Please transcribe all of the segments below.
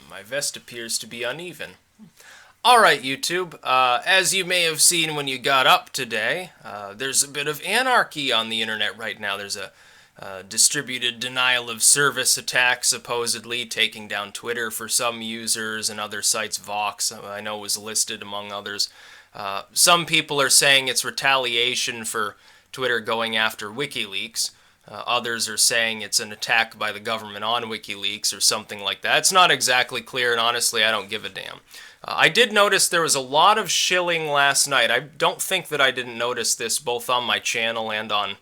My vest appears to be uneven. Alright, YouTube, as you may have seen when you got up today, there's a bit of anarchy on the internet right now. There's a distributed denial of service attack, supposedly taking down Twitter for some users and other sites. Vox, I know, was listed among others. Some people are saying it's retaliation for Twitter going after WikiLeaks. Others are saying it's an attack by the government on WikiLeaks or something like that. It's not exactly clear, and honestly, I don't give a damn. I did notice there was a lot of shilling last night. I don't think that I didn't notice this both on my channel and on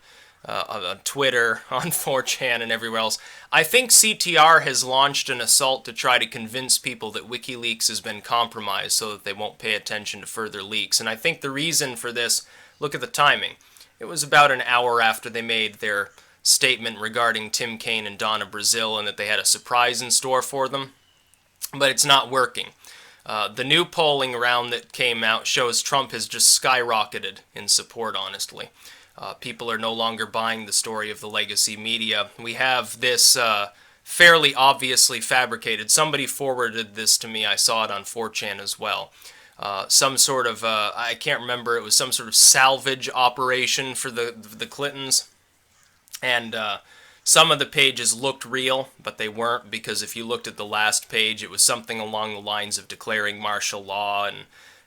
Twitter, on 4chan, and everywhere else. I think CTR has launched an assault to try to convince people that WikiLeaks has been compromised so that they won't pay attention to further leaks. And I think the reason for this, look at the timing. It was about an hour after they made their statement regarding Tim Kaine and Donna Brazil and that they had a surprise in store for them. But it's not working. The new polling round that came out shows Trump has just skyrocketed in support, honestly. People are no longer buying the story of the legacy media. We have this fairly obviously fabricated. Somebody forwarded this to me. I saw it on 4chan as well. Some sort of, I can't remember, it was some sort of salvage operation for the Clintons. And some of the pages looked real, but they weren't, because if you looked at the last page, it was something along the lines of declaring martial law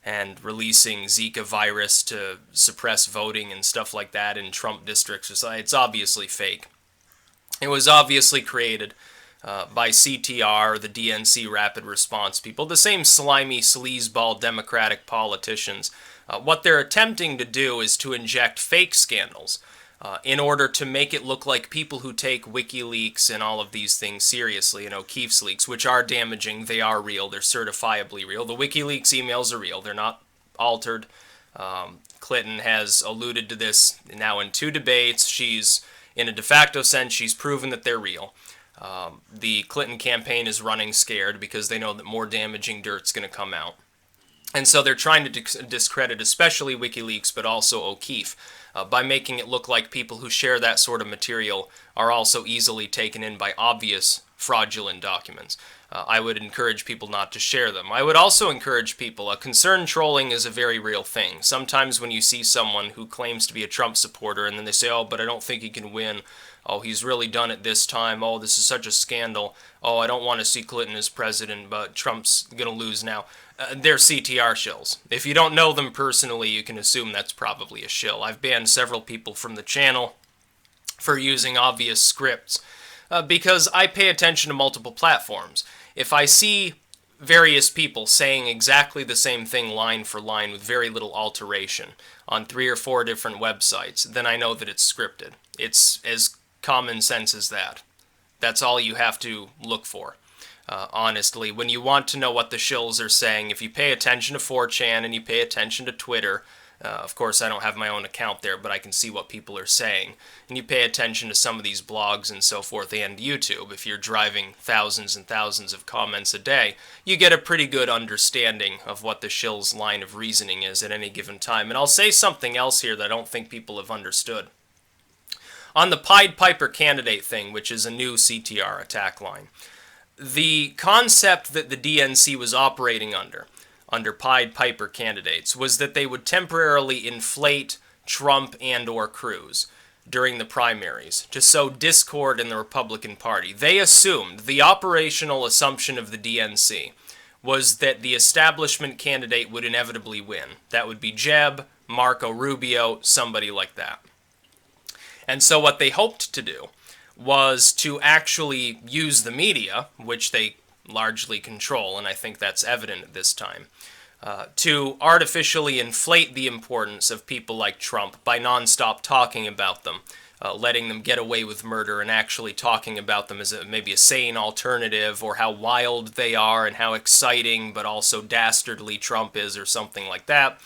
and releasing Zika virus to suppress voting and stuff like that in Trump districts. So it's obviously fake. It was obviously created by CTR, the DNC Rapid Response people, the same slimy sleazeball Democratic politicians. What they're attempting to do is to inject fake scandals in order to make it look like people who take WikiLeaks and all of these things seriously, O'Keefe's leaks, which are damaging, they are real, they're certifiably real. The WikiLeaks emails are real, they're not altered. Clinton has alluded to this now in 2 debates. She's, in a de facto sense, she's proven that they're real. The Clinton campaign is running scared because they know that more damaging dirt's going to come out. And so they're trying to discredit especially WikiLeaks, but also O'Keefe, by making it look like people who share that sort of material are also easily taken in by obvious fraudulent documents. I would encourage people not to share them. I would also encourage people, concern trolling is a very real thing. Sometimes when you see someone who claims to be a Trump supporter and then they say, oh, but I don't think he can win. Oh, he's really done it this time. Oh, this is such a scandal. Oh, I don't want to see Clinton as president, but Trump's going to lose now. They're CTR shills. If you don't know them personally, you can assume that's probably a shill. I've banned several people from the channel for using obvious scripts because I pay attention to multiple platforms. If I see various people saying exactly the same thing line for line with very little alteration on 3 or 4 different websites, then I know that it's scripted. It's as common sense as that. That's all you have to look for. Honestly, when you want to know what the shills are saying, if you pay attention to 4chan and you pay attention to Twitter, of course I don't have my own account there, but I can see what people are saying, and you pay attention to some of these blogs and so forth, and YouTube, if you're driving thousands and thousands of comments a day, you get a pretty good understanding of what the shill's line of reasoning is at any given time. And I'll say something else here that I don't think people have understood. On the Pied Piper candidate thing, which is a new CTR attack line, the concept that the DNC was operating under Pied Piper candidates, was that they would temporarily inflate Trump and or Cruz during the primaries to sow discord in the Republican Party. They assumed, the operational assumption of the DNC was that the establishment candidate would inevitably win. That would be Jeb, Marco Rubio, somebody like that. And so what they hoped to do was to actually use the media, which they largely control, and I think that's evident at this time, to artificially inflate the importance of people like Trump by nonstop talking about them, letting them get away with murder and actually talking about them as maybe a sane alternative, or how wild they are and how exciting but also dastardly Trump is, or something like that.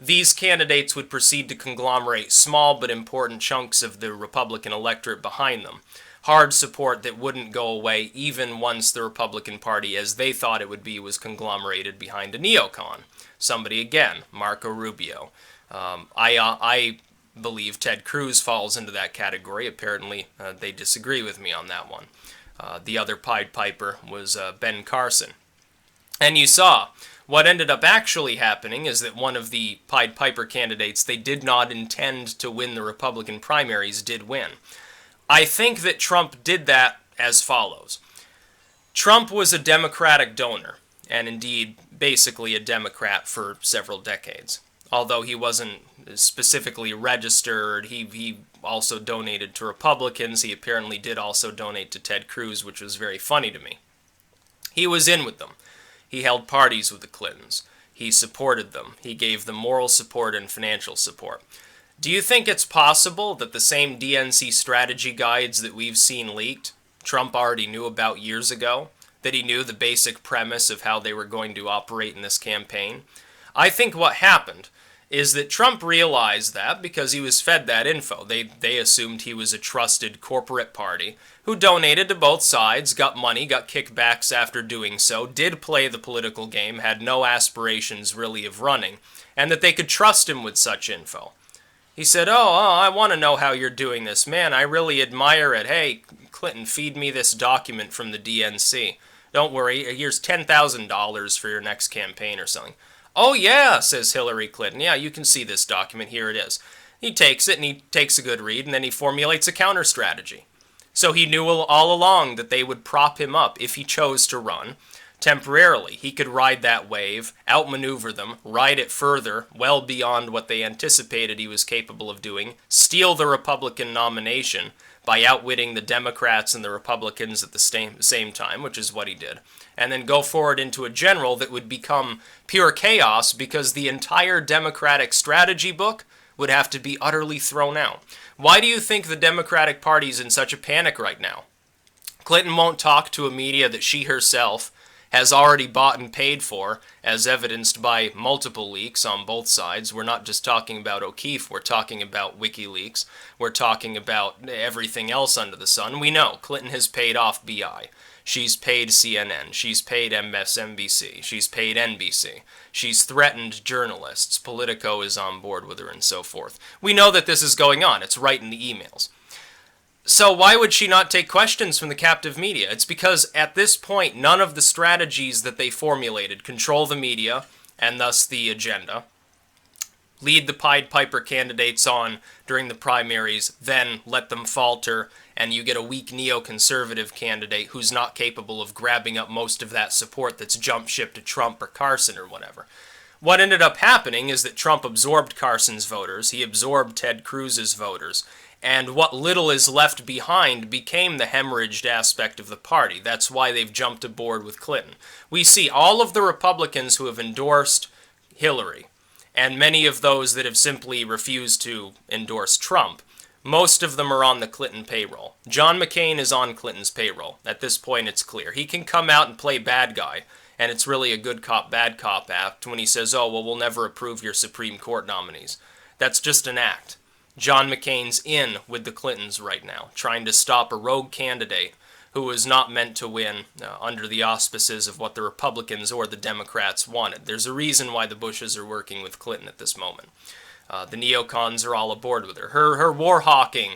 These candidates would proceed to conglomerate small but important chunks of the Republican electorate behind them. Hard support that wouldn't go away even once the Republican Party, as they thought it would be, was conglomerated behind a neocon. Somebody, again, Marco Rubio. I believe Ted Cruz falls into that category. Apparently, they disagree with me on that one. The other Pied Piper was Ben Carson. And you saw what ended up actually happening is that one of the Pied Piper candidates they did not intend to win the Republican primaries did win. I think that Trump did that as follows. Trump was a Democratic donor, and indeed basically a Democrat for several decades. Although he wasn't specifically registered, he also donated to Republicans. He apparently did also donate to Ted Cruz, which was very funny to me. He was in with them. He held parties with the Clintons. He supported them. He gave them moral support and financial support. Do you think it's possible that the same DNC strategy guides that we've seen leaked, Trump already knew about years ago? That he knew the basic premise of how they were going to operate in this campaign? I think what happened is that Trump realized that because he was fed that info. They assumed he was a trusted corporate party who donated to both sides, got money, got kickbacks after doing so, did play the political game, had no aspirations really of running, and that they could trust him with such info. He said, oh, I want to know how you're doing this. Man, I really admire it. Hey, Clinton, feed me this document from the DNC. Don't worry, here's $10,000 for your next campaign or something. Oh yeah, says Hillary Clinton. Yeah, you can see this document. Here it is. He takes it and he takes a good read and then he formulates a counter strategy. So he knew all along that they would prop him up if he chose to run temporarily. He could ride that wave, outmaneuver them, ride it further, well beyond what they anticipated he was capable of doing, steal the Republican nomination by outwitting the Democrats and the Republicans at the same time, which is what he did, and then go forward into a general that would become pure chaos because the entire Democratic strategy book would have to be utterly thrown out. Why do you think the Democratic Party's in such a panic right now? Clinton won't talk to a media that she herself has already bought and paid for, as evidenced by multiple leaks on both sides. We're not just talking about O'Keefe, we're talking about WikiLeaks, we're talking about everything else under the sun. We know Clinton has paid off BI. She's paid CNN, she's paid MSNBC, she's paid NBC, she's threatened journalists, Politico is on board with her, and so forth. We know that this is going on, it's right in the emails. So why would she not take questions from the captive media? It's because at this point, none of the strategies that they formulated control the media, and thus the agenda, lead the Pied Piper candidates on during the primaries, then let them falter, and you get a weak neoconservative candidate who's not capable of grabbing up most of that support that's jumped ship to Trump or Carson or whatever. What ended up happening is that Trump absorbed Carson's voters, he absorbed Ted Cruz's voters, and what little is left behind became the hemorrhaged aspect of the party. That's why they've jumped aboard with Clinton. We see all of the Republicans who have endorsed Hillary, and many of those that have simply refused to endorse Trump. Most of them are on the Clinton payroll. John McCain is on Clinton's payroll. At this point, it's clear. He can come out and play bad guy, and it's really a good cop, bad cop act when he says, oh, well, we'll never approve your Supreme Court nominees. That's just an act. John McCain's in with the Clintons right now, trying to stop a rogue candidate who was not meant to win under the auspices of what the Republicans or the Democrats wanted. There's a reason why the Bushes are working with Clinton at this moment. The neocons are all aboard with her. Her war hawking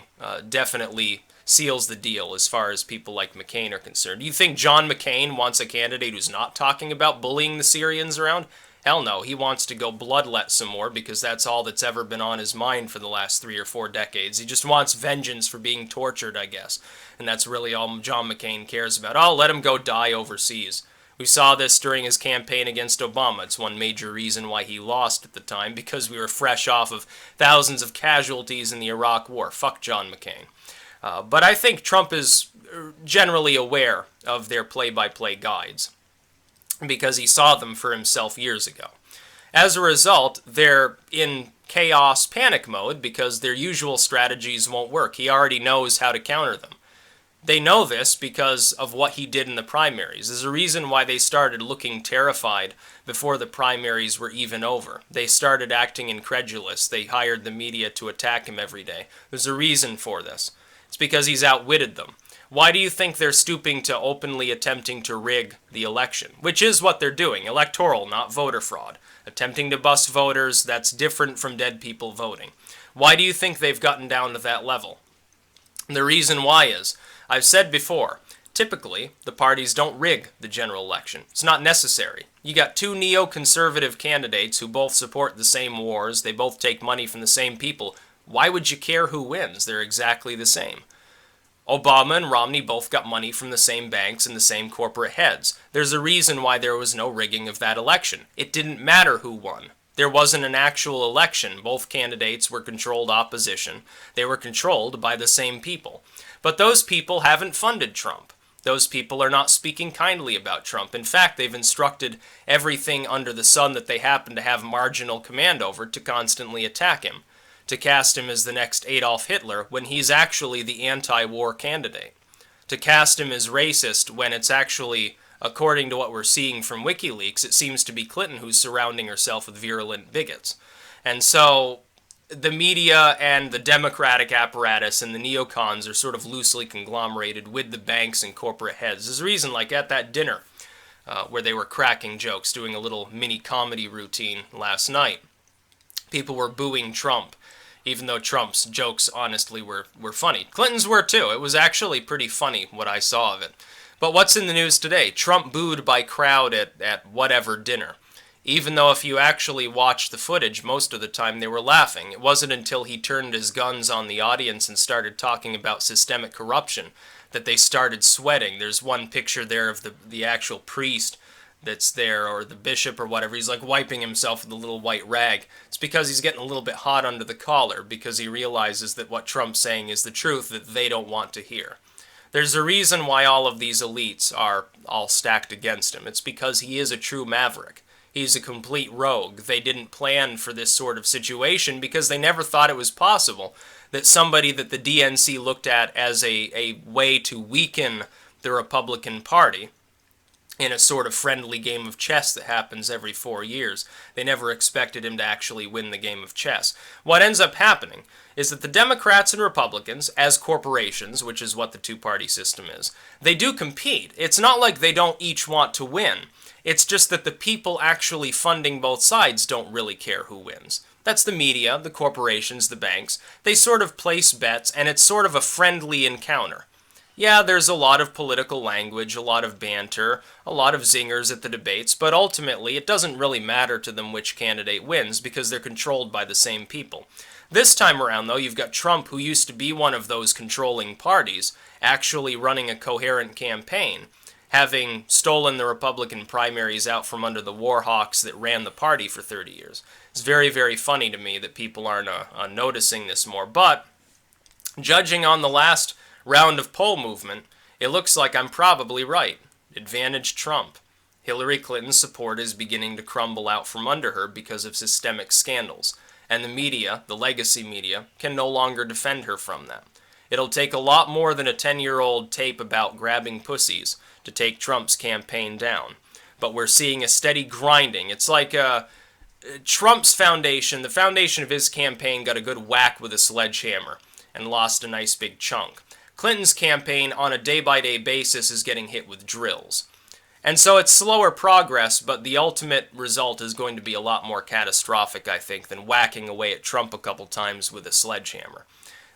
definitely seals the deal as far as people like McCain are concerned. Do you think John McCain wants a candidate who's not talking about bullying the Syrians around? Hell no, he wants to go bloodlet some more because that's all that's ever been on his mind for the last 3 or 4 decades. He just wants vengeance for being tortured, I guess. And that's really all John McCain cares about. Oh, let him go die overseas. We saw this during his campaign against Obama. It's one major reason why he lost at the time, because we were fresh off of thousands of casualties in the Iraq War. Fuck John McCain. But I think Trump is generally aware of their play-by-play guides, because he saw them for himself years ago. As a result, they're in chaos panic mode because their usual strategies won't work. He already knows how to counter them. They know this because of what he did in the primaries. There's a reason why they started looking terrified before the primaries were even over. They started acting incredulous. They hired the media to attack him every day. There's a reason for this. It's because he's outwitted them. Why do you think they're stooping to openly attempting to rig the election? Which is what they're doing. Electoral, not voter fraud. Attempting to bust voters, that's different from dead people voting. Why do you think they've gotten down to that level? The reason why is, I've said before, Typically, the parties don't rig the general election. It's not necessary. You got two neoconservative candidates who both support the same wars. They both take money from the same people. Why would you care who wins? They're exactly the same. Obama and Romney both got money from the same banks and the same corporate heads. There's a reason why there was no rigging of that election. It didn't matter who won. There wasn't an actual election. Both candidates were controlled opposition. They were controlled by the same people. But those people haven't funded Trump. Those people are not speaking kindly about Trump. In fact, they've instructed everything under the sun that they happen to have marginal command over to constantly attack him, to cast him as the next Adolf Hitler when he's actually the anti-war candidate, to cast him as racist when it's actually, according to what we're seeing from WikiLeaks, it seems to be Clinton who's surrounding herself with virulent bigots. And so the media and the Democratic apparatus and the neocons are sort of loosely conglomerated with the banks and corporate heads. There's a reason, like at that dinner where they were cracking jokes, doing a little mini comedy routine last night, people were booing Trump, even though Trump's jokes honestly were funny. Clinton's were too. It was actually pretty funny what I saw of it. But what's in the news today? Trump booed by crowd at whatever dinner. Even though if you actually watch the footage, most of the time they were laughing. It wasn't until he turned his guns on the audience and started talking about systemic corruption that they started sweating. There's one picture there of the actual priest that's there, or the bishop or whatever. He's like wiping himself with a little white rag. It's because he's getting a little bit hot under the collar, because he realizes that what Trump's saying is the truth that they don't want to hear. There's a reason why all of these elites are all stacked against him. It's because he is a true maverick. He's a complete rogue. They didn't plan for this sort of situation because they never thought it was possible that somebody that the DNC looked at as a way to weaken the Republican Party in a sort of friendly game of chess that happens every 4 years. They never expected him to actually win the game of chess. What ends up happening is that the Democrats and Republicans, as corporations, which is what the two-party system is, they do compete. It's not like they don't each want to win. It's just that the people actually funding both sides don't really care who wins. That's the media, the corporations, the banks. They sort of place bets, and it's sort of a friendly encounter. Yeah, there's a lot of political language, a lot of banter, a lot of zingers at the debates, but ultimately it doesn't really matter to them which candidate wins because they're controlled by the same people. This time around, though, you've got Trump, who used to be one of those controlling parties, actually running a coherent campaign, having stolen the Republican primaries out from under the war hawks that ran the party for 30 years. It's very, very funny to me that people aren't noticing this more. But judging on the last round of poll movement, it looks like I'm probably right. Advantage Trump. Hillary Clinton's support is beginning to crumble out from under her because of systemic scandals. And the media, the legacy media, can no longer defend her from that. It'll take a lot more than a 10-year-old tape about grabbing pussies to take Trump's campaign down. But we're seeing a steady grinding. It's like Trump's foundation, the foundation of his campaign, got a good whack with a sledgehammer and lost a nice big chunk. Clinton's campaign, on a day-by-day basis, is getting hit with drills. And so it's slower progress, but the ultimate result is going to be a lot more catastrophic, I think, than whacking away at Trump a couple times with a sledgehammer.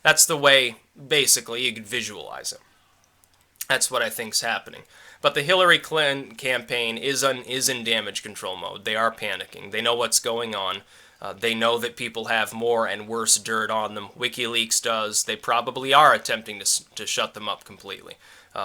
That's the way, basically, you could visualize it. That's what I think's happening. But the Hillary Clinton campaign is in damage control mode. They are panicking. They know what's going on. They know that people have more and worse dirt on them. WikiLeaks does. They probably are attempting to shut them up completely.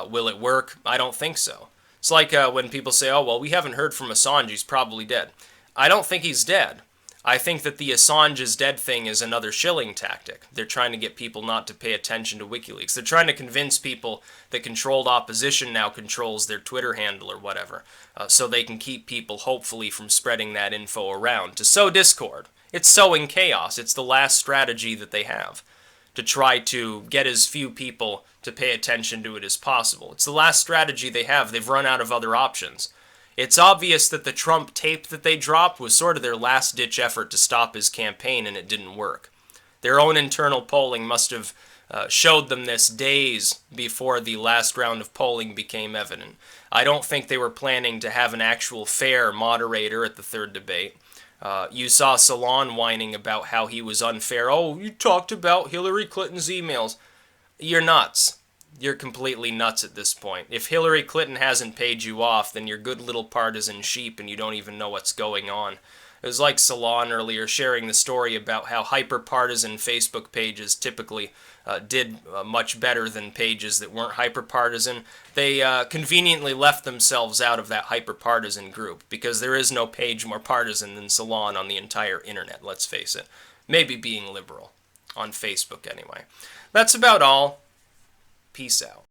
Will it work? I don't think so. It's like when people say, oh, well, we haven't heard from Assange. He's probably dead. I don't think he's dead. I think that the Assange is dead thing is another shilling tactic. They're trying to get people not to pay attention to WikiLeaks. They're trying to convince people that controlled opposition now controls their Twitter handle or whatever, so they can keep people, hopefully, from spreading that info around. To sow discord. It's sowing chaos. It's the last strategy that they have to try to get as few people to pay attention to it as possible. It's the last strategy they have. They've run out of other options. It's obvious that the Trump tape that they dropped was sort of their last-ditch effort to stop his campaign, and it didn't work. Their own internal polling must have showed them this days before the last round of polling became evident. I don't think they were planning to have an actual fair moderator at the third debate. You saw Salon whining about how he was unfair. Oh, you talked about Hillary Clinton's emails. You're nuts. you're completely nuts at this point. If Hillary Clinton hasn't paid you off, then you're good little partisan sheep and you don't even know what's going on. It was like Salon earlier sharing the story about how hyper-partisan Facebook pages typically did much better than pages that weren't hyper-partisan. They conveniently left themselves out of that hyper-partisan group because there is no page more partisan than Salon on the entire internet, let's face it. Maybe being liberal. On Facebook, anyway. That's about all. Peace out.